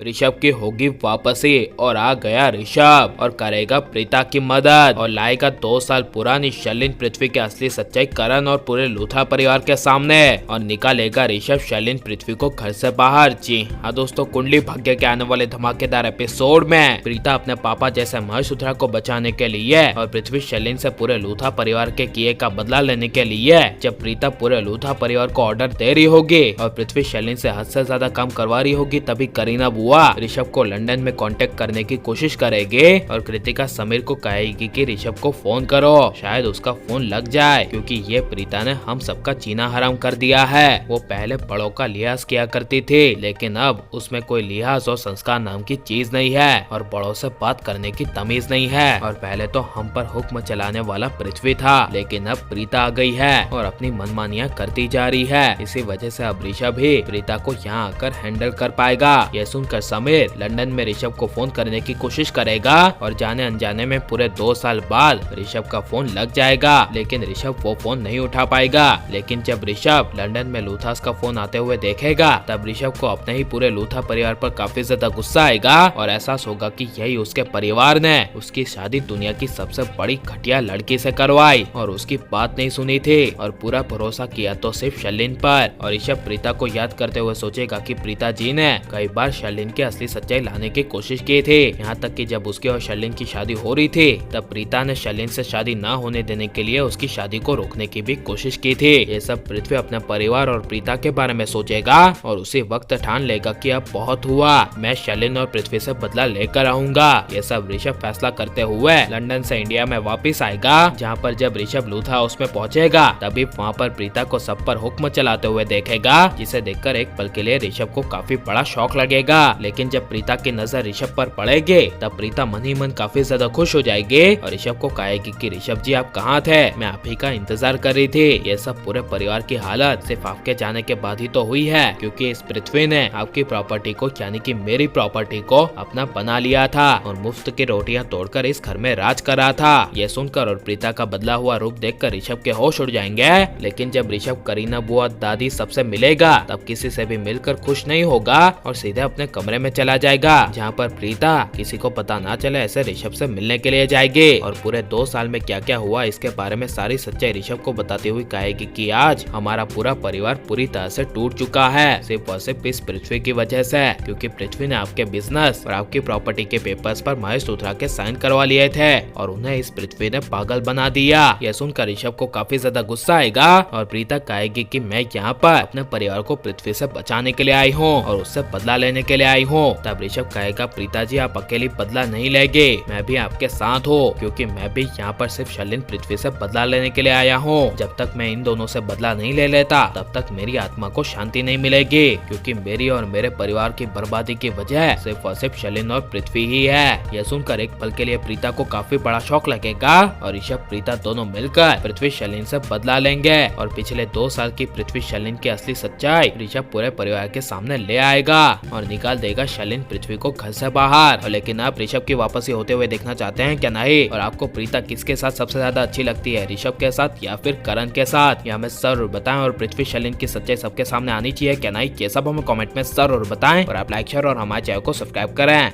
ऋषभ की होगी वापसी और आ गया ऋषभ और करेगा प्रीता की मदद और लाएगा 2 साल पुरानी शैलिन पृथ्वी की असली सच्चाई करण और पूरे लूथा परिवार के सामने और निकालेगा ऋषभ शैलिन पृथ्वी को घर से बाहर। जी हाँ दोस्तों, कुंडली भाग्य के आने वाले धमाकेदार एपिसोड में प्रीता अपने पापा जैसे महेशूत्रा को बचाने के लिए और पृथ्वी शैलिन से पूरे लूथा परिवार के किए का बदला लेने के लिए जब प्रीता पूरे लूथा परिवार को ऑर्डर दे रही होगी और पृथ्वी शैलिन से हद से ज्यादा काम करवा रही होगी, तभी करीना ऋषभ को लंदन में कांटेक्ट करने की कोशिश करेगी और कृतिका समीर को कहेगी कि ऋषभ को फोन करो, शायद उसका फोन लग जाए क्योंकि ये प्रीता ने हम सबका जीना हराम कर दिया है। वो पहले बड़ों का लिहाज किया करती थी, लेकिन अब उसमें कोई लिहाज और संस्कार नाम की चीज नहीं है और बड़ों से बात करने की तमीज नहीं है। और पहले तो हम पर हुक्म चलाने वाला पृथ्वी था, लेकिन अब प्रीता आ गई है और अपनी मनमानियां करती जा रही है। इसी वजह से अब ऋषभ ही प्रीता को यहाँ आकर हैंडल कर पाएगा। यह सुनकर समीर लंदन में ऋषभ को फोन करने की कोशिश करेगा और जाने अनजाने में पूरे 2 साल बाद ऋषभ का फोन लग जाएगा, लेकिन ऋषभ वो फोन नहीं उठा पाएगा। लेकिन जब ऋषभ लंदन में लूथास का फोन आते हुए देखेगा, तब ऋषभ को अपने ही पूरे लूथा परिवार पर काफी ज्यादा गुस्सा आएगा और एहसास होगा कि यही उसके परिवार ने उसकी शादी दुनिया की सबसे बड़ी घटिया लड़की से करवाई और उसकी बात नहीं सुनी थी और पूरा भरोसा किया तो सिर्फ शैलिन पर। और ऋषभ प्रीता को याद करते हुए सोचेगा कि प्रीता जी ने कई बार शैलिन की असली सच्चाई लाने की कोशिश की थी, यहाँ तक कि जब उसके और शैलिन की शादी हो रही थी तब प्रीता ने शैलिन से शादी न होने देने के लिए उसकी शादी को रोकने की भी कोशिश की थी। ये सब पृथ्वी अपने परिवार और प्रीता के बारे में सोचेगा और उसी वक्त ठान लेगा कि अब बहुत हुआ, मैं शैलिन और पृथ्वी से बदला लेकर आऊंगा। ये सब ऋषभ फैसला करते हुए लंदन से इंडिया में वापिस आएगा, जहाँ पर जब ऋषभ लूथा हाउस में पहुँचेगा तभी वहाँ पर प्रीता को सब पर हुक्म चलाते हुए देखेगा, जिसे देखकर एक पल के लिए ऋषभ को काफी बड़ा शौक लगेगा। लेकिन जब प्रीता की नजर ऋषभ पर पड़ेगी तब प्रीता मन ही मन काफी ज्यादा खुश हो जाएगी और ऋषभ को कहेगी कि ऋषभ जी आप कहाँ थे, मैं आप ही का इंतजार कर रही थी। ये सब पूरे परिवार की हालत सिर्फ आपके जाने के बाद ही तो हुई है, क्योंकि इस पृथ्वी ने आपकी प्रॉपर्टी को यानी कि मेरी प्रॉपर्टी को अपना बना लिया था और मुफ्त की रोटियां तोड़कर इस घर में राज कर रहा था। ये सुनकर और प्रीता का बदला हुआ रूप देखकर ऋषभ के होश उड़ जाएंगे। लेकिन जब ऋषभ करीना बुआ दादी सबसे मिलेगा तब किसी से भी मिलकर खुश नहीं होगा और सीधे अपने कमरे में चला जाएगा, जहाँ पर प्रीता किसी को पता ना चले ऐसे ऋषभ से मिलने के लिए जाएगी और पूरे 2 साल में क्या क्या हुआ इसके बारे में सारी सच्चाई ऋषभ को बताती हुई कहेगी कि आज हमारा पूरा परिवार पूरी तरह से टूट चुका है, सिर्फ और सिर्फ इस पृथ्वी की वजह से, क्योंकि पृथ्वी ने आपके बिजनेस और आपकी प्रॉपर्टी के पेपर्स पर महेशूत्रा के साइन करवा लिए थे और उन्हें इस पृथ्वी ने पागल बना दिया। यह सुनकर ऋषभ को काफी ज्यादा गुस्सा आएगा और प्रीता कहेगी कि मैं यहाँ पर अपने परिवार को पृथ्वी से बचाने के लिए आई हूँ और उससे बदला लेने के लिए आई हूँ। तब ऋषभ कहेगा प्रीता जी आप अकेली बदला नहीं लेंगे, मैं भी आपके साथ हूँ, क्योंकि मैं भी यहाँ पर सिर्फ शैलिन पृथ्वी से बदला लेने के लिए आया हूँ। जब तक मैं इन दोनों से बदला नहीं ले लेता तब तक मेरी आत्मा को शांति नहीं मिलेगी, क्योंकि मेरी और मेरे परिवार की बर्बादी की वजह सिर्फ और सिर्फ शैलिन और पृथ्वी ही है। यह सुनकर एक पल के लिए प्रीता को काफी बड़ा शौक लगेगा और ऋषभ प्रीता दोनों मिलकर पृथ्वी शैलिन से बदला लेंगे और पिछले 2 साल की पृथ्वी शैलिन की असली सच्चाई ऋषभ पूरे परिवार के सामने ले आएगा और निकाल देगा शैलिन पृथ्वी को घर से बाहर। लेकिन आप ऋषभ की वापसी होते हुए देखना चाहते हैं क्या नहीं, और आपको प्रीता किसके साथ सबसे ज्यादा अच्छी लगती है, ऋषभ के साथ या फिर करण के साथ, ये हमें जरूर बताएं। और पृथ्वी शैलिन की सच्चाई सबके सामने आनी चाहिए क्या नहीं, ये सब हमें कमेंट में जरूर बताएं और आप लाइक शेयर और हमारे चैनल को सब्सक्राइब करें।